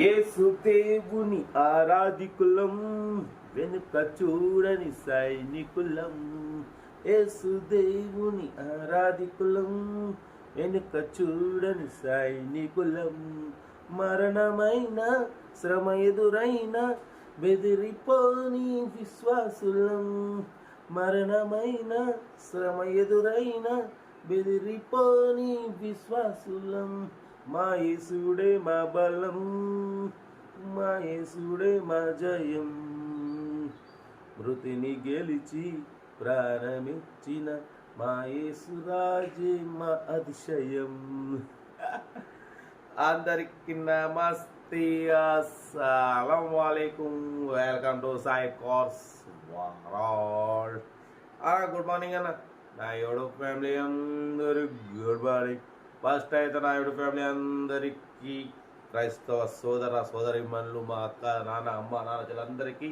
యేసు దేవుని ఆరాధికులం, వెనుక చూడని సైనికులం. యేసు దేవుని ఆరాధికులం, వెనుక చూడని సైనికులం. మరణమైన శ్రమ ఎదురైన బెదిరిపోని విశ్వాసులం. మరణమైన శ్రమ ఎదురైన బెదిరిపోని విశ్వాసులం. మా యేసుడే మా బలం, మా యేసుడే మా జయం. మృతిని గెలిచి ప్రాణమిచ్చిన మా యేసు రాజే మా అతిశయం. అందరికి నమస్తే, అస్సలం వాలేకుం, welcome to Sai cars world. Good morning అన్న, నా యూట్యూబ్ ఫ్యామిలీ అందరికి గుడ్ మార్నింగ్. ఫస్ట్ అయితే నా యూట్యూబ్ ఫ్యామిలీ అందరికీ, క్రైస్తవ సోదర సోదరిమణులు, మా అక్క నాన్న అమ్మ నాన్న చెల్లందరికీ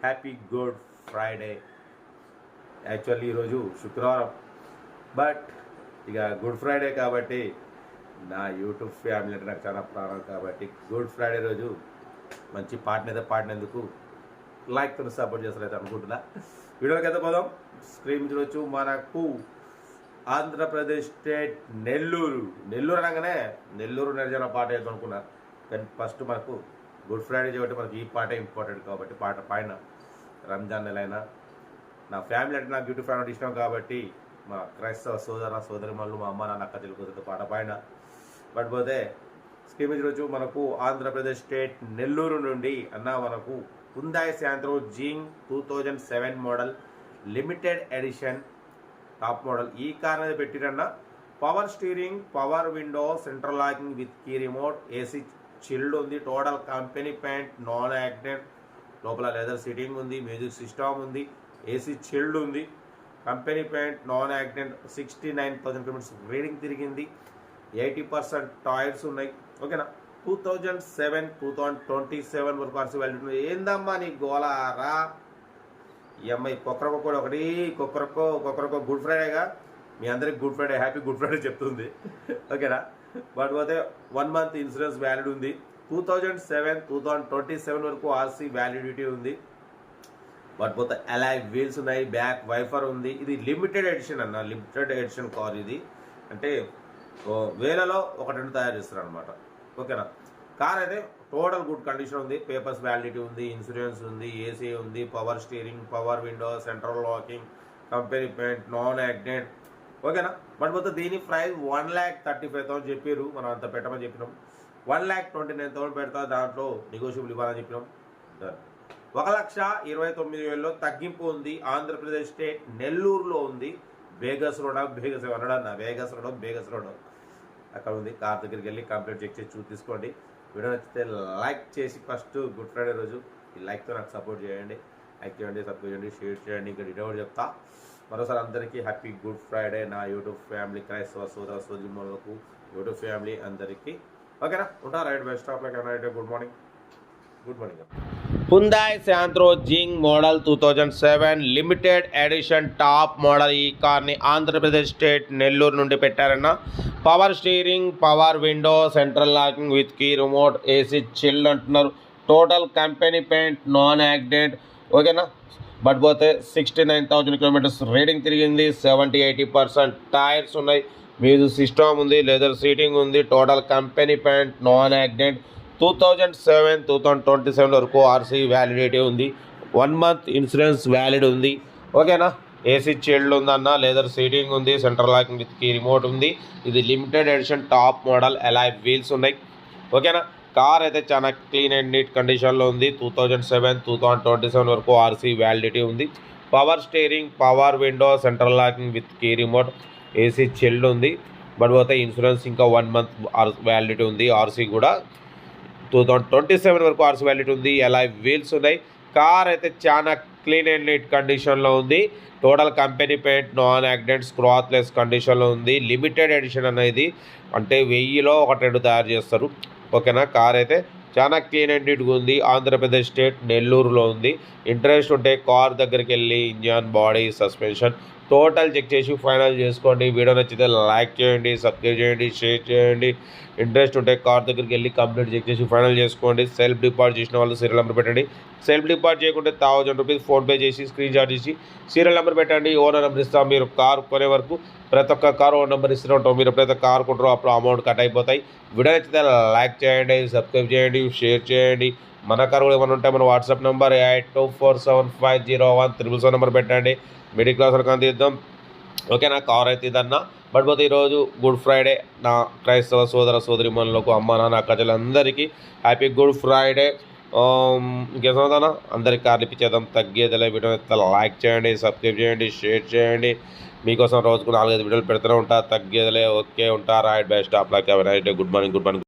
హ్యాపీ గుడ్ ఫ్రైడే. యాక్చువల్లీ ఈరోజు శుక్రవారం, బట్ ఇక గుడ్ ఫ్రైడే కాబట్టి నా యూట్యూబ్ ఫ్యామిలీ అంటే నాకు చాలా ప్రాణం కాబట్టి గుడ్ ఫ్రైడే రోజు మంచి పాటనైతే పాడినందుకు లైక్తో సపోర్ట్ చేస్తారైతే అనుకుంటున్నా. వీడియోకి అయితే పోదాం. స్క్రీన్ చూడవచ్చు, మనకు ఆంధ్రప్రదేశ్ స్టేట్ నెల్లూరు అనగానే నెల్లూరు నిర్జన పాట వేద్దాం అనుకున్నా, కానీ ఫస్ట్ మనకు గుడ్ ఫ్రైడే కాబట్టి మనకి ఈ పాటే ఇంపార్టెంట్ కాబట్టి పాట పాడిన. రంజాన్ నెల అయినా నా ఫ్యామిలీ అంటే నాకు యూట్యూబ్ ఫ్యామిలీ ఇష్టం కాబట్టి మా క్రైస్తవ సోదర సోదరిమణులు, మా అమ్మ నాన్న అక్క తెలుగుతో పాట పాడిన. బట్ పోతే స్క్రీన్ చూడవచ్చు, మనకు ఆంధ్రప్రదేశ్ స్టేట్ నెల్లూరు నుండి అన్న మనకు హుందాయ్ Santro Xing 2007 model limited edition top model. ఈ కార్ అనేది పెట్టిరన్న. Power steering, power window, central locking with key remote, AC chilled ఉంది, total company paint, non accident, లోపల లెదర్ సీటింగ్ ఉంది, మ్యూజిక్ సిస్టమ్ ఉంది, ఏసీ చిల్డ్ ఉంది, company paint, non accident, 69,000 kilometres reading తిరిగింది, 80% tyres ఉన్నాయి. ఓకేనా. 2007 వరకు ఆర్సీ వాల్యూ. ఏందమ్మా నీ గోలారా ఈ అమ్మాయి కొక్కరొక్క కూడా ఒకటి కొక్కరొక్క గుడ్ ఫ్రైడేగా మీ అందరికి good Friday, happy good Friday చెప్తుంది. ఓకేనా. బట్ పోతే 1 మంత్ ఇన్సూరెన్స్ వ్యాలిడ్ ఉంది. 2027 వరకు ఆర్సీ వ్యాలిడిటీ ఉంది. బట్ పోతే అలాయ్ వీల్స్ ఉన్నాయి, బ్యాక్ వైఫర్ ఉంది. ఇది లిమిటెడ్ ఎడిషన్ అన్న, లిమిటెడ్ ఎడిషన్ కార్ ఇది. అంటే వేలలో 1-2 తయారు చేస్తారు అనమాట. ఓకేనా. కార్ అయితే టోటల్ గుడ్ కండిషన్ ఉంది, పేపర్స్ వ్యాలిడిటీ ఉంది, ఇన్సూరెన్స్ ఉంది, ఏసీ ఉంది, power steering, power window, central locking, company paint, non accident. ఓకేనా. బట్ పోతే దీని ప్రైస్ 1,35,000 చెప్పారు. మనం అంత పెట్టమని చెప్పినాం. 1,29,000 పెడతా, దాంట్లో నెగోషియబుల్ ఇవ్వాలని చెప్పినాం. 1,29,000 తగ్గింపు ఉంది. ఆంధ్రప్రదేశ్ స్టేట్ నెల్లూరులో ఉంది. వేగస్ రోడ్ అక్కడ ఉంది. కార్ దగ్గరికి వెళ్ళి కంప్లీట్ చెక్ చేసి తీసుకోండి. వీడియో నచ్చితే లైక్ చేసి ఫస్ట్ గుడ్ ఫ్రైడే రోజు ఈ లైక్తో నాకు సపోర్ట్ చేయండి. లైక్ చేయండి, సపోర్ట్ చేయండి, షేర్ చేయండి. ఇంకా డీటెయిల్ చెప్తా. మరోసారి అందరికీ హ్యాపీ గుడ్ ఫ్రైడే. నా యూట్యూబ్ ఫ్యామిలీ, క్రైస్తవ సోదర సోదరిమణులకు, యూట్యూబ్ ఫ్యామిలీ అందరికీ. ఓకేనా. ఉంటా రైట్ బై స్టాప్లో. Good morning. Hyundai Santro Xing model 2007 limited edition top model. ఈ కార్ని ఆంధ్రప్రదేశ్ స్టేట్ నెల్లూరు నుండి పెట్టారన్న. Power steering, power window, central locking with key remote, AC chilled అంటున్నారు, total company paint, non accident. ఓకేనా. బట్ పోతే 69,000 కిలోమీటర్స్ రీడింగ్ తిరిగింది, 70-80% tyres ఉన్నాయి, music system ఉంది, లెదర్ సీటింగ్ ఉంది, total company paint, non accident. 2027 వరకు ఆర్సీ వ్యాలిడిటీ ఉంది. 1 month insurance valid ఉంది. ఓకేనా. ఏసీ చిల్డ్ ఉందన్న, లెదర్ సీటింగ్ ఉంది, central locking with key remote ఉంది. ఇది limited edition top model, alloy wheels ఉన్నాయి. ఓకేనా. కార్ అయితే చాలా క్లీన్ అండ్ నీట్ కండిషన్లో ఉంది. 2027 వరకు ఆర్సీ వ్యాలిడిటీ ఉంది. Power steering, power window, central locking with key remote, AC chilled ఉంది. బట్ పోతే ఇన్సూరెన్స్ ఇంకా 1 మంత్ వ్యాలిడిటీ ఉంది. ఆర్సీ కూడా 2027 వరకు ఆర్సీ వ్యాలిడిటీ ఉంది. అలాయ్ వీల్స్ ఉన్నాయి. కార్ అయితే చాలా క్లీన్ అండ్ నీట్ కండిషన్లో ఉంది. Total company paint, non accident, scratchless కండిషన్లో ఉంది. లిమిటెడ్ ఎడిషన్ అనేది, అంటే 1000లో 1-2 తయారు చేస్తారు. ఓకేనా. కార్ అయితే చాలా క్లీన్ అండ్ నీట్గా ఉంది. ఆంధ్రప్రదేశ్ స్టేట్ నెల్లూరులో ఉంది. ఇంట్రెస్ట్ ఉంటే కార్ దగ్గరికి వెళ్ళి engine, body, suspension total check చేసి ఫైనల్ చేసుకోండి. వీడియో నచ్చితే లైక్ చేయండి, సబ్స్క్రైబ్ చేయండి, షేర్ చేయండి. ఇంట్రెస్ట్ ఉంటే కార్ దగ్గరికి వెళ్ళి కంప్లీట్ చెక్ చేసి ఫైనల్ చేసుకోండి. సెల్ఫ్ డిపాజిట్ చేసిన వాళ్ళు సీరియల్ నెంబర్ పెట్టండి. సెల్ఫ్ డిపాజిట్ చేయకుంటే 1000 రూపీస్ ఫోన్పే చేసి స్క్రీన్ షాట్ చేసి సీరియల్ నెంబర్ పెట్టండి. ఓనర్ నెంబర్ ఇస్తాం. మీరు కార్ కొనే వరకు ప్రతి ఒక్క కారు ఓనర్ నెంబర్ ఇస్తూ ఉంటాం. మీరు ఎప్పుడైతే కార్ కొంటారో అప్పుడు అమౌంట్ కట్ అయిపోతాయి. వీడియో నచ్చితే లైక్ చేయండి, సబ్స్క్రైబ్ చేయండి, షేర్ చేయండి. మన కారు కూడా ఏమైనా ఉంటే మన వాట్సాప్ నెంబర్ 8247501777 నెంబర్ పెట్టండి. మిడిల్ క్లాస్ వరకు అందిద్దాం. ఓకే, నా కార్ అయితే ఇదన్నా. బట్ పోతే ఈరోజు గుడ్ ఫ్రైడే. నా క్రైస్తవ సోదర సోదరిమణులకు, అమ్మ నాన్న అక్కచెల్లెలందరికీ హ్యాపీ గుడ్ ఫ్రైడే. ఇంకేమవుతానా అందరికి కార్లు ఇప్పించేద్దాం. తగ్గేదిలే. వీడియో లైక్ చేయండి, సబ్స్క్రైబ్ చేయండి, షేర్ చేయండి. మీకోసం రోజుకు 4-5 వీడియోలు పెడుతూనే ఉంటా. తగ్గేదిలే. ఓకే, ఉంటా. Right by. Stop like. Good morning.